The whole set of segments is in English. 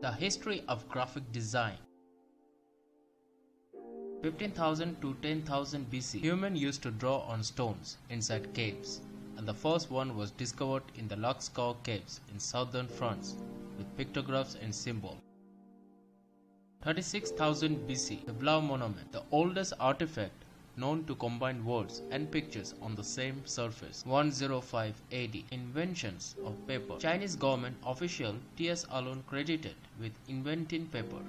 The history of graphic design. 15,000 to 10,000 BC, humans used to draw on stones inside caves, and the first one was discovered in the Lascaux caves in southern France with pictographs and symbols. 36,000 BC, the Blow Monument, the oldest artifact known to combine words and pictures on the same surface. 105 AD, inventions of paper. Chinese government official T.S. Alone credited with inventing paper.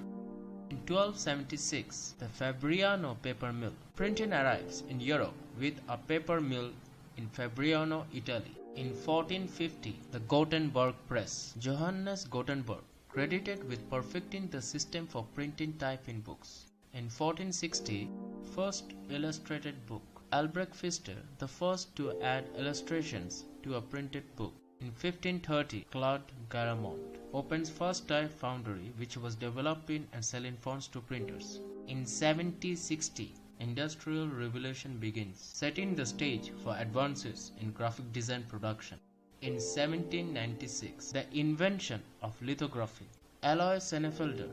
In 1276, the Fabriano paper mill. Printing arrives in Europe with a paper mill in Fabriano, Italy. In 1450, the Gutenberg press. Johannes Gutenberg credited with perfecting the system for printing type in books. In 1460, first illustrated book. Albrecht Pfister, the first to add illustrations to a printed book. In 1530, Claude Garamond opens first type foundry which was developing and selling fonts to printers. In 1760, Industrial Revolution begins, setting the stage for advances in graphic design production. In 1796, the invention of lithography. Alois Senefelder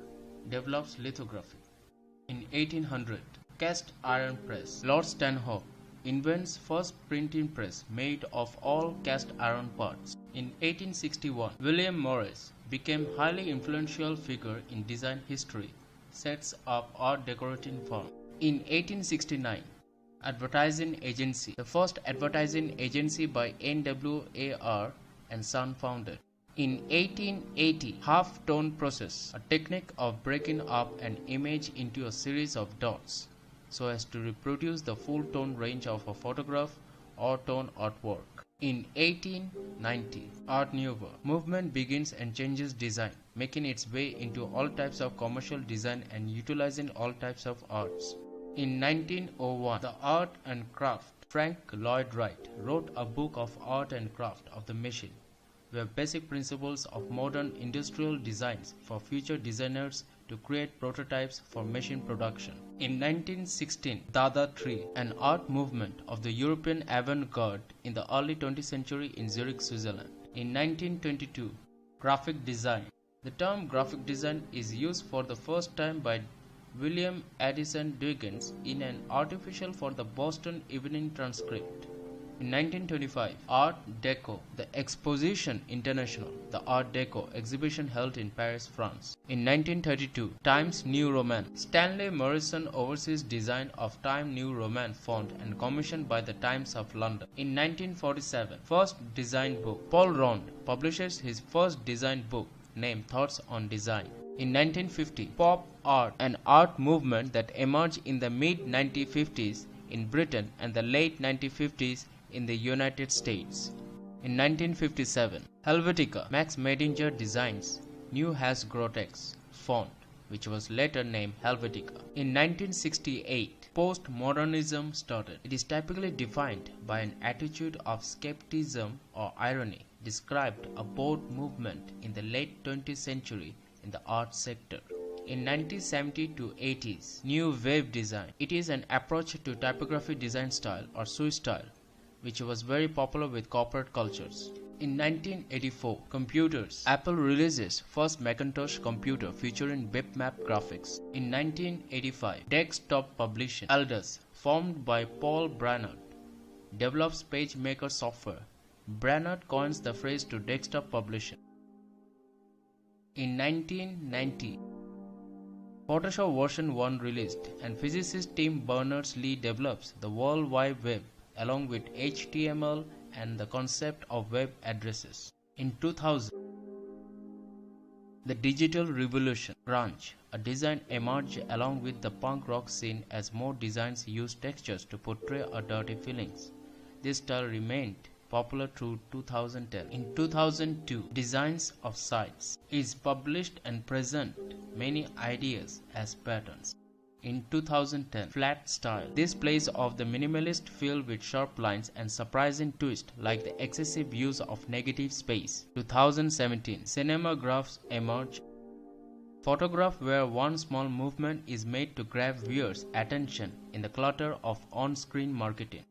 develops lithography. In 1800, cast iron press. Lord Stanhope invents first printing press made of all cast iron parts. In 1861, William Morris became highly influential figure in design history, sets up art decorating firm. In 1869, advertising agency. The first advertising agency by NWAR and Son founded. In 1880, half-tone process, a technique of breaking up an image into a series of dots so as to reproduce the full tone range of a photograph or tone artwork. In 1890, Art Nouveau movement begins and changes design, making its way into all types of commercial design and utilizing all types of arts. In 1901, the art and craft. Frank Lloyd Wright wrote a book of art and craft of the machine, where basic principles of modern industrial designs for future designers to create prototypes for machine production. In 1916, Dada Tree, an art movement of the European avant-garde in the early 20th century in Zurich, Switzerland. In 1922, graphic design. The term graphic design is used for the first time by William Addison Dickens in an article for the Boston Evening Transcript. In 1925, Art Deco, the Exposition International, the Art Deco exhibition held in Paris, France. In 1932, Times New Roman. Stanley Morrison oversees design of Time New Roman font and commissioned by the Times of London. In 1947, first design book. Paul Rond publishes his first design book named Thoughts on Design. In 1950, pop art, an art movement that emerged in the mid-1950s in Britain and the late 1950s in the United States. In 1957, Helvetica, Max Medinger designs new Has-Grotex font, which was later named Helvetica. In 1968, postmodernism started. It is typically defined by an attitude of skepticism or irony, described a bold movement in the late 20th century in the art sector. In 1970 to 80s, New Wave design. It is an approach to typography design style or Swiss style, which was very popular with corporate cultures. In 1984, computers. Apple releases first Macintosh computer featuring bitmap graphics. In 1985, desktop publishing. Aldus, formed by Paul Brainerd, develops PageMaker software. Brainerd coins the phrase to desktop publishing. In 1990, Photoshop version 1 released, and physicist Tim Berners-Lee develops the World Wide Web along with HTML and the concept of web addresses. In 2000, the digital revolution. Grunge, a design emerged along with the punk rock scene as more designs used textures to portray a dirty feelings. This style remained popular through 2010. In 2002, Designs of Sites is published and present many ideas as patterns. In 2010, Flat Style. This plays off the minimalist feel with sharp lines and surprising twist like the excessive use of negative space. 2017, Cinemagraphs emerge. Photograph where one small movement is made to grab viewers' attention in the clutter of on-screen marketing.